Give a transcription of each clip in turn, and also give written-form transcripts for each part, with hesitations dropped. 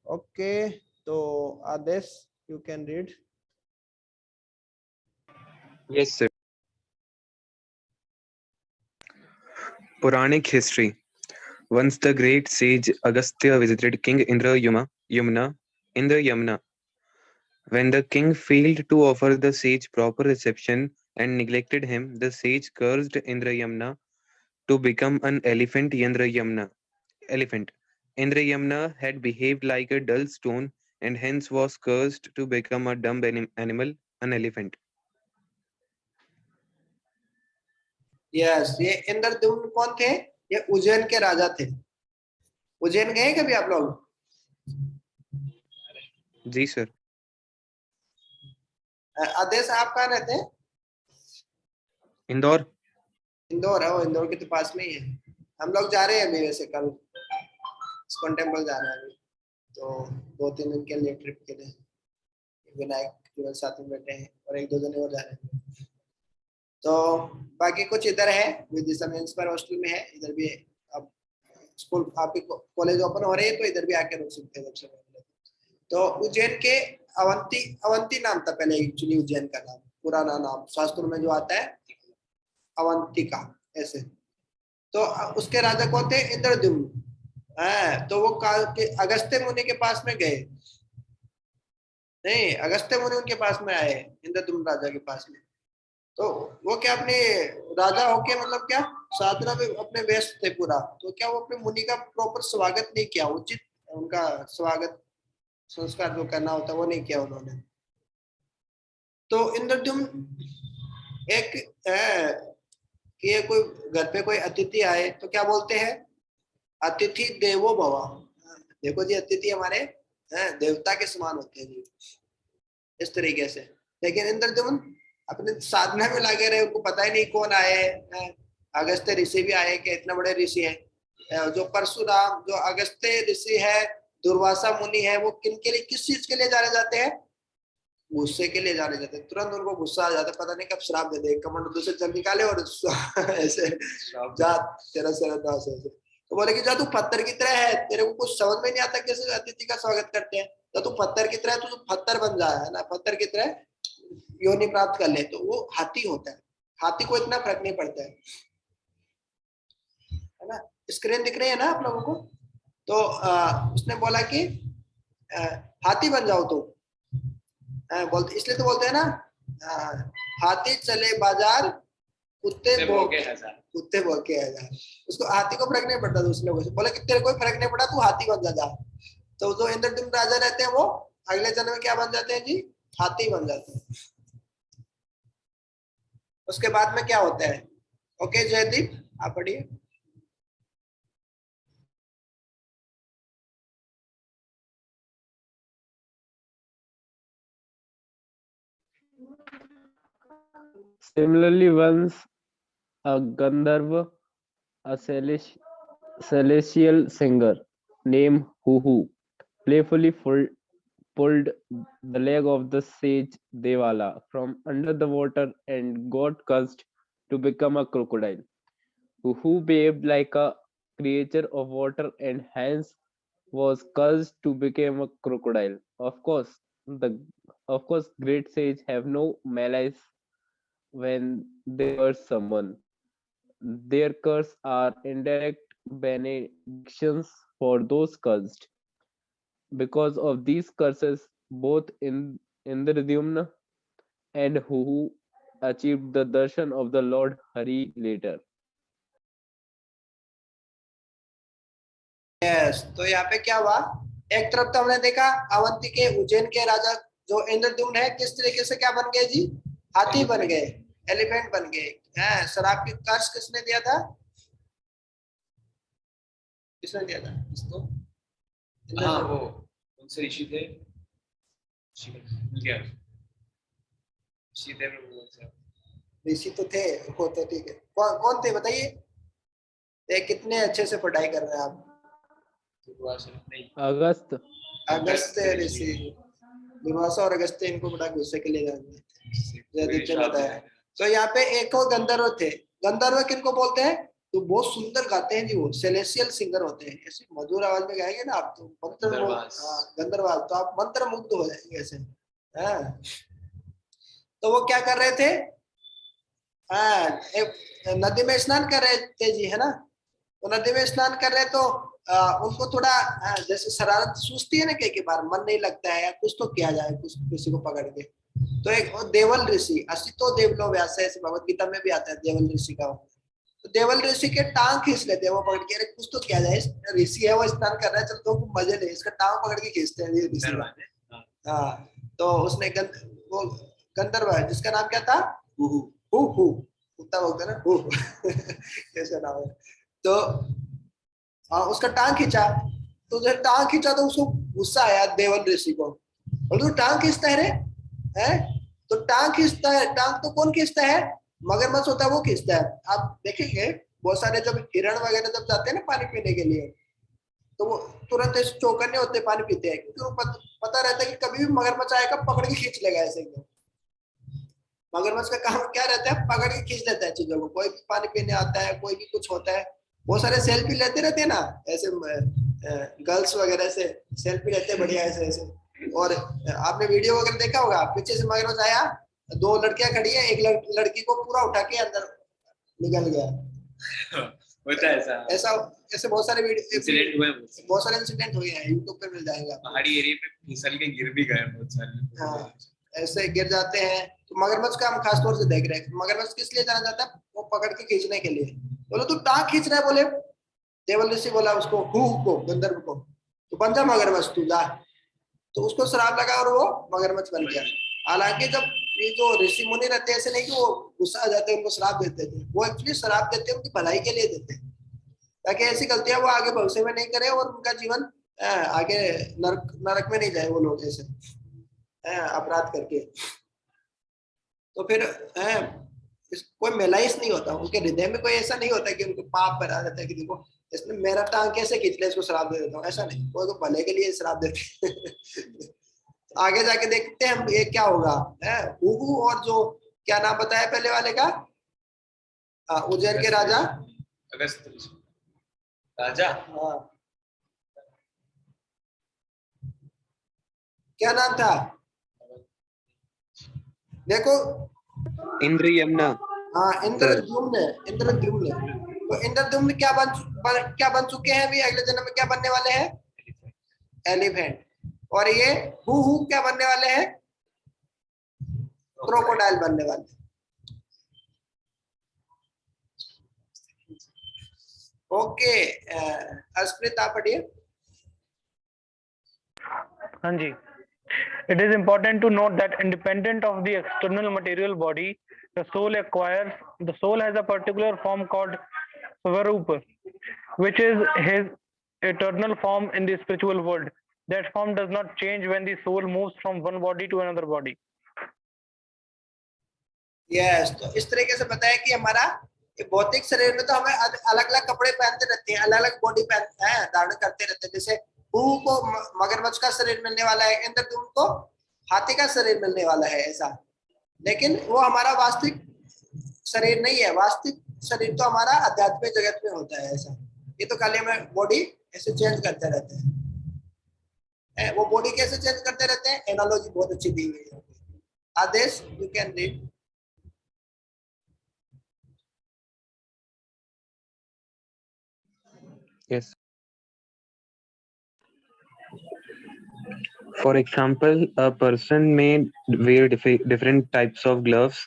Okay, so Adesh, you can read. Yes, sir. Puranic history. Once the great sage Agastya visited King Yamuna in the Yamuna. When the king failed to offer the sage proper reception and neglected him, the sage cursed Indrayamna to become an elephant. Indrayamna had behaved like a dull stone and hence was cursed to become a dumb animal, an elephant. Yes, ये इंद्रद्युम्न कौन थे? ये उज्जैन के राजा थे। उज्जैन गए कभी आप लोग? जी सर। आदेश, आप कहाँ रहते हैं? इंदौर। इंदौर है, वो इंदौर के तो पास में ही है। हम लोग जा रहे हैं अभी, वैसे कल इस्कॉन टेम्पल जा रहे हैं अभी, तो 2-3 दिन के लिए ट्रिप के लिए विनायक केवल साथ में बैठे हैं और 1-2 जने और जा रहे हैं। तो बाकी कुछ इधर है, पर हॉस्टल में है, इधर भी अब स्कूल आपके कॉलेज ओपन हो रहे हैं तो इधर भी आके रुक सकते हैं जब से। तो उज्जैन के अवंती नाम था पहले, एक्चुअली उज्जैन का नाम, पुराना नाम शास्त्रों में जो आता है अवंतिका ऐसे। तो उसके राजा कौन थे? इंद्रद्युम्न। तो वो अगस्त्य मुनि के पास में गए, नहीं, अगस्त्य मुनि उनके पास में आए इंद्रद्युम्न राजा के पास में। तो वो क्या अपने राजा होके मतलब क्या साधना में अपने व्यस्त थे पूरा, तो क्या वो अपने मुनि का प्रॉपर स्वागत नहीं किया, उचित उनका स्वागत संस्कार जो करना होता वो नहीं किया उन्होंने। तो इंद्रद्युम्न एक कि ये कोई घर पे कोई अतिथि आए तो क्या बोलते हैं? अतिथि देवो भव। देखो जी, अतिथि हमारे देवता के समान होते हैं जी, इस तरीके से। लेकिन इंद्रद्युम्न अपने साधना में लगे रहे, उनको पता ही नहीं कौन आए हैं। अगस्त्य ऋषि भी आए, कि इतना बड़े ऋषि हैं। जो परशुराम, जो अगस्त्य ऋषि है, दुर्वासा मुनि है, वो किन के लिए, किस चीज के लिए जाने जाते हैं? गुस्से के लिए जाने जाते हैं। तुरंत उनको गुस्सा आ जाता है, पता नहीं कब श्राप दे दे, कमंडलू से जल निकाले और ऐसे जा तेरा ऐसे। तो बोले कि जा तू पत्थर की तरह है, तेरे को कुछ समझ में नहीं आता कैसे अतिथि का स्वागत करते हैं, तो तू पत्थर की तरह, तू पत्थर बन जा, है ना, पत्थर की तरह योनि प्राप्त कर ले। तो वो हाथी होता है, हाथी को इतना फर्क नहीं पड़ता है ना। स्क्रीन दिख रही है ना आप लोगों को? तो उसने बोला कि हाथी बन जाओ तुम। बोलते इसलिए तो बोलते हैं ना, हाथी चले बाजार, कुत्ते भौंके हजार। उसको हाथी को फर्क नहीं पड़ता, दूसरे लोगों से बोला कि तेरे कोई फर्क नहीं पड़ा, तू हाथी बन जा। तो जो इंद्रद्युम्न राजा रहते हैं वो अगले जन्म में क्या बन जाते हैं जी? हाथी बन जाते हैं। उसके बाद में क्या होता है? ओके जयदीप, आप पढ़िए। Similarly, once a Gandharva, a celestial singer named Huhu, playfully pulled the leg of the sage Devala from under the water and got cursed to become a crocodile. Huhu behaved like a creature of water and hence was cursed to become a crocodile. Of course, great sages have no malice when they curse someone. Their curses are indirect benedictions for those cursed. Because of these curses, both Indradyumna and Huhu achieved the darshan of the Lord Hari later. Yes, तो यहाँ पे क्या हुआ? एक तरफ तो हमने देखा अवंती के उज्जैन के राजा जो इंद्रद्युम्न है, किस तरीके से क्या बन गए जी? हाथी बन गए, एलिफेंट बन गए। शराब की कर्ज किसने दिया था? किसने दिया था इसको? हाँ, वो उनसे ऋषि थे, ऋषि तो थे वो, तो ठीक है। कौन थे बताइए? कितने अच्छे से पढ़ाई कर रहे हैं आप? अगस्त्य ऋषि, दुर्वासा और अगस्त्य, इनको बड़ा गुस्से के लिए जाते हैं, बताया। तो यहाँ पे एक और गंधर्व थे। गंधर्व किनको बोलते हैं? तो बहुत सुंदर गाते हैं जी, वो सेलेशियल सिंगर होते हैं, ऐसी मधुर आवाज में गाएंगे ना आप तो गंधर्वास। गंधर्वास, तो आप मंत्र मुग्ध हो जाएंगे ऐसे। हाँ, तो वो क्या कर रहे थे, हाँ, एक नदी में स्नान कर रहे थे जी, है ना। तो नदी में स्नान कर रहे तो उनको थोड़ा जैसे शरारत सूझती है ना, कई बार मन नहीं लगता है, कुछ तो किया जाए, कुछ किसी को पकड़ के। तो एक वो देवल ऋषि, असितो देवलो व्यास, ऐसे भगवत गीता में भी आता है देवल ऋषि का। तो देवल ऋषि के टांग खींच लेते हैं वो पकड़ के, अरे कुछ तो किया जाए, ऋषि है वो स्नान कर रहा है, चल तो मजे ले, इसका टांग पकड़ के खींचते हैं ये ऋषि का। गंधर्वान है। हाँ। हाँ, तो उसने वो गंधर्व है जिसका नाम क्या था, हुहु, हुहु, कुत्ता बोलते हैं ना, हुहु कैसा नाम है। तो हाँ, उसका टांग खींचा, तो जब टांग खींचा तो उसको गुस्सा आया देवल ऋषि को, और तू टांग खींचता है रे, है, तो टांग खींचता है, टांग तो कौन खींचता है, मगरमच्छ होता है वो खींचता है। आप देखेंगे बहुत सारे जब हिरण वगैरह जब जाते हैं ना पानी पीने के लिए, तो वो तुरंत ऐसे चौकन्ने होते पानी पीते हैं, क्योंकि वो पता रहता है कि कभी भी मगरमच्छ आएगा पकड़ के खींच लेगा ऐसे एकदम। मगरमच्छ का काम क्या रहता है, पकड़ के खींच लेता है चीजों को, कोई भी पानी पीने आता है, कोई भी कुछ होता है। बहुत सारे सेल्फी लेते रहते हैं ना ऐसे, गर्ल्स वगैरह से सेल्फी लेते हैं बढ़िया ऐसे ऐसे। और आपने वीडियो वगैरह देखा होगा, पीछे से मगरमच्छ आया, दो लड़कियां खड़ी है, एक लड़की को पूरा उठा के अंदर निकल गया। होता है ऐसा। ऐसा ऐसे बहुत सारे इंसिडेंट हुए हैं। बहुत सारे इंसिडेंट हुए हैं, यूट्यूब पे मिल जाएगा। पहाड़ी एरिया में फिसल के गिर भी गए बहुत सारे। हाँ, ऐसे गिर जाते हैं। तो मगरमच्छ का हम खास तौर से देख रहे हैं, मगरमच्छ किस लिए जाना जाता है, वो पकड़ के खींचने के लिए। बोले तू टांग खींच रहा है, बोले देवल ऋषि बोला उसको, हु को, गंधर्व को, तो बन जा मगरमच्छ तू जा। तो उसको श्राप लगा और वो मगरमच्छ बन गया। हालांकि जब ये जो ऋषि मुनि रहते हैं, ऐसे नहीं कि वो गुस्सा आ जाते हैं उनको श्राप देते थे, वो एक्चुअली श्राप देते हैं उनकी भलाई के लिए देते हैं, ताकि ऐसी गलतियां वो आगे भविष्य में नहीं करे और उनका जीवन आगे नरक नरक में नहीं जाए वो लोग ऐसे अपराध करके। तो फिर कोई मेलाइस नहीं होता उनके हृदय में, कोई ऐसा नहीं होता कि उनको पाप भरा रहता है कि देखो इसने मेरा टांग कैसे खींच लिया, इसको श्राप दे देता हूँ, ऐसा नहीं, वो तो भले के लिए श्राप देते तो आगे जाके देखते हैं हम ये क्या होगा। हुहु और जो क्या नाम बताया पहले वाले का, उज्जैन के राजा, अगस्त राजा, हाँ, क्या नाम था देखो, Indra Yamna. हाँ, इंद्रद्युम्न, इंद्रद्युम्न। तो इंद्रद्युम्न क्या बन चुके हैं अभी, अगले जन्म में क्या बनने वाले हैं, एलिफेंट। और ये हु क्या बनने वाले हैं, क्रोकोडाइल बनने वाले हैं। ओके, अर्शप्रीत आप पढ़िए। हाँ जी. It is important to note that independent of the external material body, the soul has a particular form called Svarupa, which is his eternal form in the spiritual world. That form does not change when the soul moves from one body to another body. Yes, तो इस तरीके से बताया कि हमारा ये भौतिक शरीर में तो हमें अलग अलग कपड़े पहनते रहते हैं, अलग अलग बॉडी पहनते हैं, धारण करते रहते हैं। जैसे हु को मगरमच्छ का शरीर मिलने वाला है, इंद्रद्युम्न को हाथी का शरीर मिलने वाला है ऐसा, लेकिन वो हमारा वास्तविक शरीर नहीं है। वास्तविक शरीर तो हमारा आध्यात्मिक जगत में होता है ऐसा। ये तो खाली हमें बॉडी ऐसे चेंज करते रहते हैं। वो बॉडी कैसे चेंज करते रहते हैं, एनालॉजी बहुत अच्छी दी हुई है। Aadesh, you can read. Yes. For example, a person may wear different types of gloves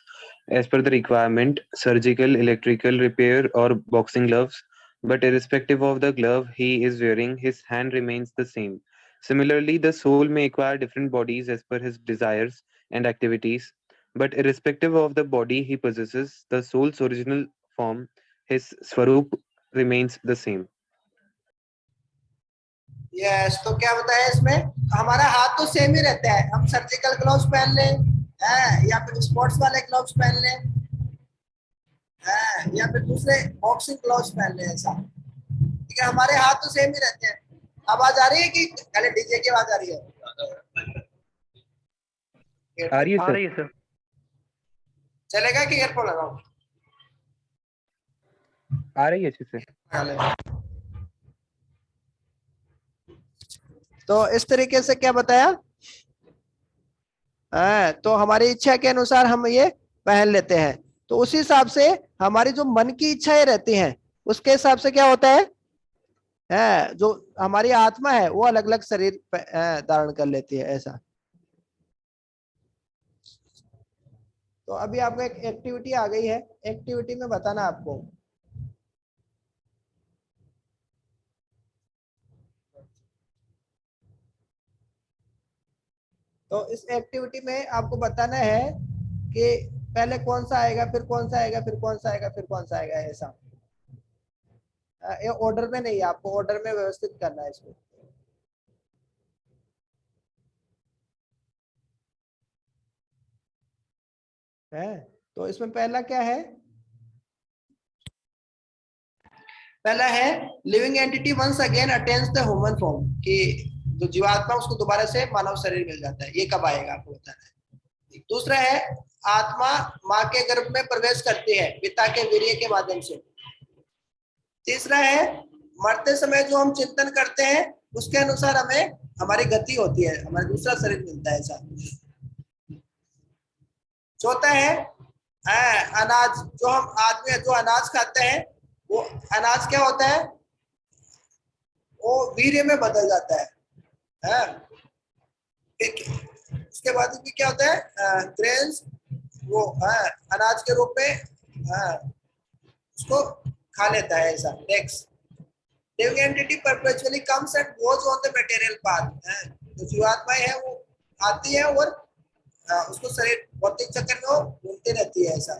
as per the requirement, surgical, electrical, repair, or boxing gloves. But irrespective of the glove he is wearing, his hand remains the same. Similarly, the soul may acquire different bodies as per his desires and activities. But irrespective of the body he possesses, the soul's original form, his swarup, remains the same. Yes, तो क्या बताया इसमें, हमारा हाथ तो same ही रहता है, हम सर्जिकल ग्लव्स पहन लें या फिर स्पोर्ट्स वाले ग्लव्स पहन लें या फिर दूसरे बॉक्सिंग ग्लव्स पहन लें ऐसा, ठीक है, हमारे हाथ तो सेम ही रहते हैं। आवाज आ रही है कि खाली डीजे की आवाज आ रही है? आ रही है आ सर? रही है सर. चलेगा कि ईयरफोन लगाओ? आ रही है अच्छे से? तो इस तरीके से क्या बताया, तो हमारी इच्छा के अनुसार हम ये पहन लेते हैं। तो उसी हिसाब से हमारी जो मन की इच्छाएं रहती हैं उसके हिसाब से क्या होता है, जो हमारी आत्मा है वो अलग अलग शरीर धारण कर लेती है ऐसा। तो अभी आपको एक एक्टिविटी आ गई है, एक्टिविटी में बताना आपको। तो इस एक्टिविटी में आपको बताना है कि पहले कौन सा आएगा, फिर कौन सा आएगा, फिर कौन सा आएगा, फिर कौन सा आएगा, ऐसा। ये ऑर्डर में नहीं, आपको ऑर्डर में व्यवस्थित करना है इसको। है तो इसमें पहला क्या है, पहला है living entity once again attains the human form, कि जो जीवात्मा उसको दोबारा से मानव शरीर मिल जाता है, ये कब आएगा आपको बताना है। दूसरा है आत्मा माँ के गर्भ में प्रवेश करती है पिता के वीर्य के माध्यम से। तीसरा है मरते समय जो हम चिंतन करते हैं उसके अनुसार हमें हमारी गति होती है, हमारा दूसरा शरीर मिलता है ऐसा। चौथा है अनाज, जो हम आदमी जो अनाज खाते हैं वो अनाज क्या होता है, वो वीर्य में बदल जाता है। इसके बाद भी क्या होता है, ग्रेन्स, वो अनाज के रूप में उसको खा लेता है ऐसा। Next, living entity perpetually comes and goes on the material path. जो जीवात्माएं है वो आती है और उसको शरीर भौतिक चक्र में वो घूमती रहती है ऐसा।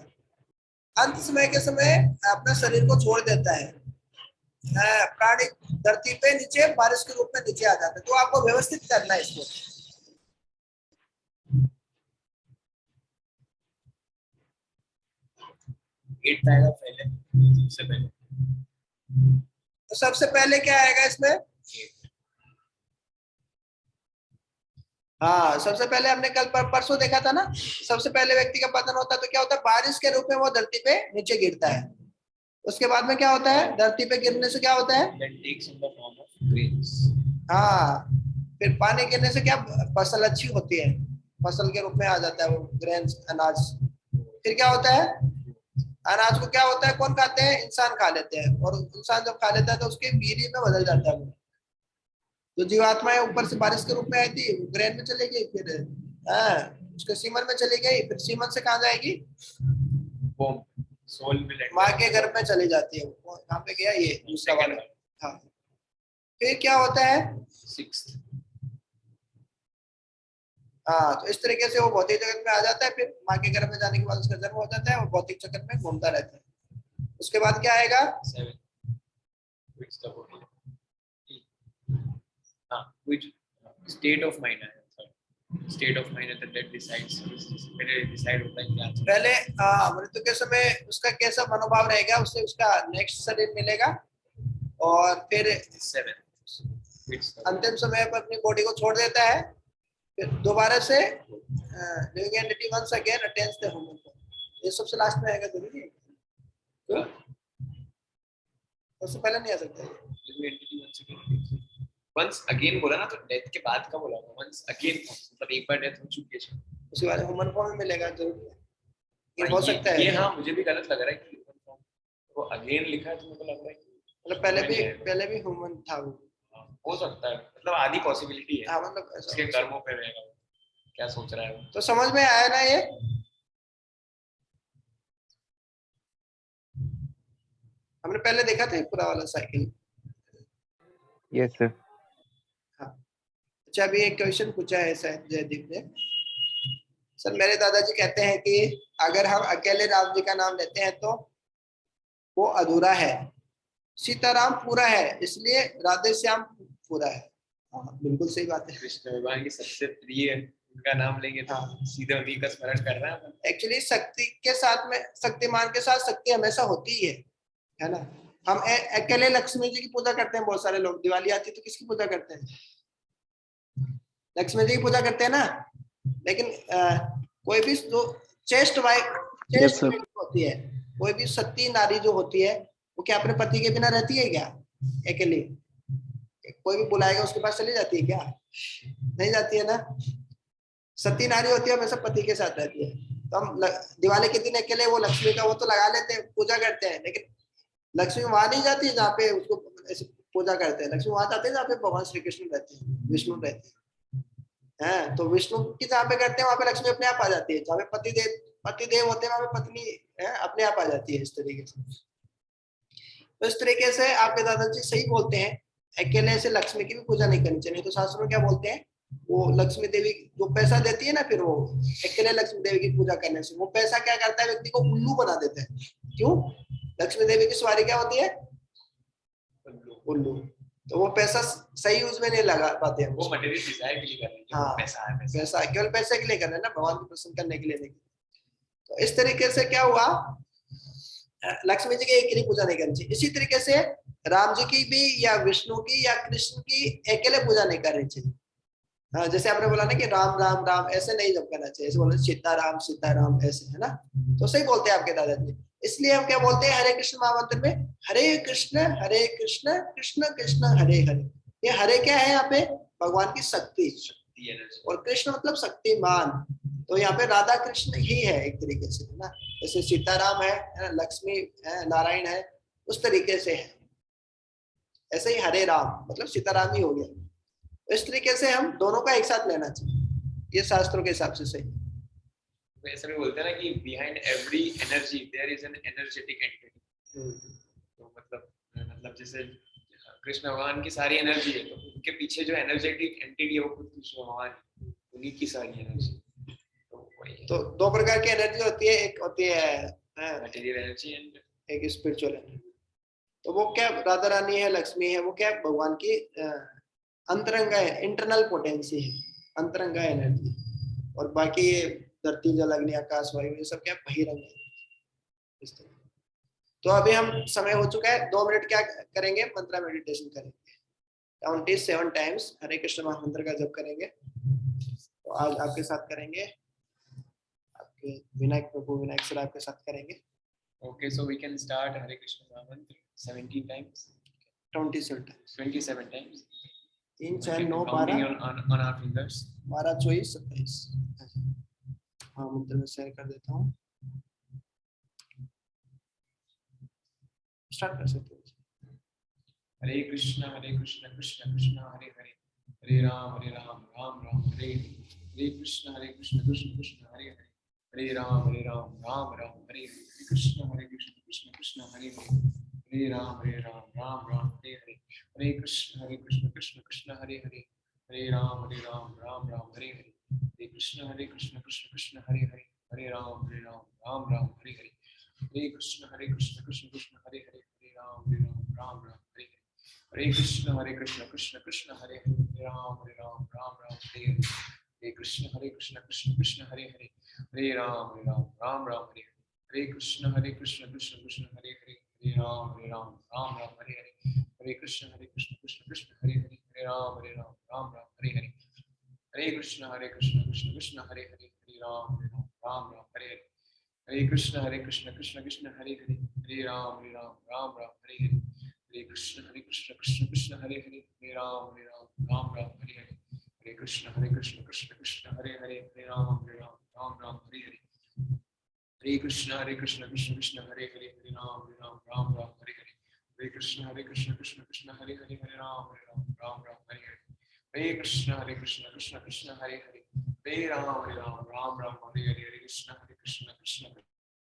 अंत समय के समय अपना शरीर को छोड़ देता है। प्राणी धरती पे नीचे बारिश के रूप में नीचे आ जाता है। तो आपको व्यवस्थित करना है इसको। आएगा पहले, सबसे पहले। तो सबसे पहले क्या आएगा इसमें, हाँ सबसे पहले हमने कल परसों देखा था ना, सबसे पहले व्यक्ति का पतन होता है तो क्या होता है, बारिश के रूप में वो धरती पे नीचे गिरता है। उसके बाद में क्या होता है, धरती पे गिरने से क्या होता है, हाँ फिर पानी गिरने से क्या फसल अच्छी होती है, फसल के रूप में आ जाता है वो ग्रेन्स, अनाज। फिर क्या होता है, अनाज को क्या होता है, कौन खाते हैं, इंसान खा लेते हैं, और इंसान जब खा लेता है तो उसके वीर्य में बदल जाता है वो। जो जीवात्माएं ऊपर से बारिश के रूप में आई थी ग्रेन में चली गई, फिर उसके सीमन में चली गई, फिर सीमन से कहाँ जाएगी, सोल में माँ के गर्भ में चली जाती है। वो कहाँ पे गया, ये दूसरा वाला। हाँ फिर क्या होता है, हाँ तो इस तरीके से वो भौतिक जगत में आ जाता है। फिर माँ के गर्भ में जाने के बाद उसका जन्म हो जाता है, वो भौतिक जगत में घूमता रहता है। उसके बाद क्या आएगा, स्टेट ऑफ माइंड है, स्टेट ऑफ माइंड है दैट डिसाइड्स, पहले डिसाइड होता है क्या पहले मृत्यु के समय उसका कैसा मनोभाव रहेगा, उससे उसका नेक्स्ट शरीर मिलेगा, और फिर अंतिम समय पर अपनी बॉडी को छोड़ देता है। फिर दोबारा से living entity once again attains the human form. ये सबसे लास्ट में आएगा जरूरी है, तो सबसे पहले नहीं आ सकता। लिविंग एंटिटी वंस अगेन बोला ना, तो डेथ के बाद का बोला, वंस अगेन मतलब एक बार डेथ हो चुकी है उसके बाद ह्यूमन फॉर्म में मिलेगा, जरूरी है, ये हो सकता है। ये हाँ मुझे भी गलत लग रहा है कि ह्यूमन फॉर्म वो अगेन लिखा है, तो मुझे लग रहा है कि मतलब पहले भी ह्यूमन था वो, हो सकता है, मतलब आधी पॉसिबिलिटी है। हाँ मतलब उसके कर्मों पे रहेगा क्या सोच रहा है वो। तो समझ में आया ना ये, हमने पहले देखा था पूरा वाला साइकिल। Yes sir. हाँ अच्छा, अभी एक क्वेश्चन पूछा है शायद जयदीप ने। सर मेरे दादाजी कहते हैं कि अगर हम अकेले राम जी का नाम लेते हैं तो वो अधूरा है, सीताराम पूरा है, इसलिए राधे श्याम पूरा है। हाँ बिल्कुल सही बात है। कृष्ण भगवान की सबसे प्रिय उनका नाम लेंगे तो सीधे उन्हीं का स्मरण कर रहे हैं। एक्चुअली शक्ति के साथ में, शक्तिमान के साथ शक्ति हमेशा होती ही है ना। हम अकेले लक्ष्मी जी की पूजा करते हैं, बहुत सारे लोग दिवाली आती है तो किसकी पूजा करते हैं, लक्ष्मी जी की पूजा करते हैं ना। लेकिन कोई भी जो चेस्ट वाइफ होती है, कोई भी सती नारी जो होती है वो क्या अपने पति के बिना रहती है क्या अकेले? कोई भी बुलाएगा उसके पास चली जाती है क्या? नहीं जाती है ना। सती नारी होती है हमेशा पति के साथ रहती है। तो हम दिवाली के दिन अकेले वो लक्ष्मी का वो तो लगा लेते हैं, पूजा करते हैं, लेकिन लक्ष्मी वहां नहीं जाती जहाँ पे उसको ऐसे पूजा करते हैं। लक्ष्मी वहां जाते हैं जहाँ पे भगवान श्री कृष्ण रहते हैं, विष्णु रहते हैं। तो विष्णु की जहाँ पे करते हैं वहां पे लक्ष्मी अपने आप आ जाती है। जहाँ पे पतिदेव होते हैं वहां पे पत्नी अपने आप आ जाती है। इस तरीके से, तो इस तरीके से आपके दादाजी सही बोलते हैं, अकेले से लक्ष्मी की भी पूजा नहीं करनी चाहिए। तो शास्त्रों में क्या बोलते हैं, वो लक्ष्मी देवी जो पैसा देती है ना, फिर वो अकेले लक्ष्मी देवी की पूजा करने से वो पैसा क्या करता है, व्यक्ति को उल्लू बना देता है। क्यों? लक्ष्मी देवी की सवारी क्या होती है? उल्लू। तो वो पैसा सही यूज में नहीं लगा पाते हैं। वो मटेरियल डिजायर के लिए कर रहे हैं। हाँ, पैसा है, पैसा केवल पैसे के लिए कर रहे हैं ना, भगवान को प्रसन्न करने के लिए नहीं। तो इस तरीके से क्या हुआ, लक्ष्मी जी की एक ही पूजा नहीं करनी चाहिए। इसी तरीके से राम जी की भी या विष्णु की या कृष्ण की अकेले पूजा नहीं करनी चाहिए। हाँ, जैसे आपने बोला ना कि राम राम राम, ऐसे नहीं जब करना चाहिए, ऐसे बोलना सीताराम ऐसे, है ना। तो सही बोलते हैं आपके दादाजी। इसलिए हम क्या बोलते हैं हरे कृष्ण महामंत्र में, हरे कृष्ण कृष्ण कृष्ण हरे हरे। ये हरे क्या है यहाँ पे? भगवान की शक्ति, और कृष्ण मतलब शक्तिमान। तो यहाँ पे राधा कृष्ण ही है एक तरीके से, है ना। जैसे सीताराम है, लक्ष्मी है, नारायण है, उस तरीके से है। ऐसे ही हरे राम मतलब सीताराम ही हो गया। इस तरीके से हम दोनों का एक साथ लेना चाहिए, ये शास्त्रों के हिसाब से सही। ऐसा भी बोलते हैं ना कि behind every energy there is an energetic entity. तो मतलब जैसे कृष्ण भगवान की सारी एनर्जी है, तो उनके पीछे जो एनर्जेटिक एंटिटी है वो खुद कृष्ण भगवान, उन्हीं की सारी एनर्जी। तो दो प्रकार की एनर्जी होती है, एक होती है मटेरियल एनर्जी एंड एक स्पिरिचुअल एनर्जी। तो वो क्या राधा रानी है, लक्ष्मी है, वो क्या भगवान की अंतरंगा है, इंटरनल पोटेंसी है, अंतरंगा एनर्जी। और बाकी ये धरती जल अग्नि आकाश वायु ये सब क्या बहिरंग है, इस तरह। तो अभी हम समय हो चुका है, 2 मिनट क्या करेंगे, मंत्र मेडिटेशन करेंगे। 27 टाइम्स हरे कृष्ण महामंत्र का जप करेंगे। तो आज आपके साथ करेंगे, आपके विनायक प्रभु विनायक सर आपके साथ करेंगे। Okay, so we can start Hare Krishna Mahamantra 17 times. 27 times, 27 times. 3 4 9 Counting 12 on our fingers. 12 24 27। हाँ, मंत्र में शेयर कर देता हूँ, स्टार्ट कर सकते हैं। Hare Krishna Krishna Krishna Hare Hare, Hare Ram Ram Ram Hare Hare. Hare Krishna Krishna Krishna Hare Hare, Hare Ram Ram Ram Hare Hare. Hare Krishna Krishna Krishna Hare Hare, Hare Ram Ram Ram Hare Hare. Hare Krishna Krishna Krishna Hare Hare, Hare Ram Ram Ram Hare Hare. Hare Krishna Krishna Krishna Hare Hare, Hare Ram Ram Ram Hare Hare. Hare Krishna Krishna Krishna Hare Hare, Hare Ram Ram Ram Hare Hare. Hare Krishna Krishna Krishna Hare Hare, Hare Ram Ram Hare Hare. Hare Krishna Krishna Hare Hare, Hare Ram Ram Hare Hare. Hare Krishna Krishna Krishna Hare Hare, Hare Ram Ram Hare Hare. Hare Krishna Krishna Krishna Hare Hare, Hare Ram Ram Hare Hare. Hare Krishna Krishna Hare Hare, Hare Ram Ram Hare Hare. Hare Krishna Krishna Hare Hare, Hare Ram Ram Hare Hare. Hare Krishna Krishna Hare Hare, Hare Ram Ram Hare Hare. Hare Krishna Krishna Hare Hare, Hare Ram Ram Hare Hare. Hare Krishna Krishna Hare Hare, Hare Ram Ram Hare Hare. Hare Krishna Krishna Hare Hare, Hare Ram Ram Hare Hare. Hare Krishna Krishna Hare Hare, Hare Ram Ram Hare Hare. Hare Krishna Krishna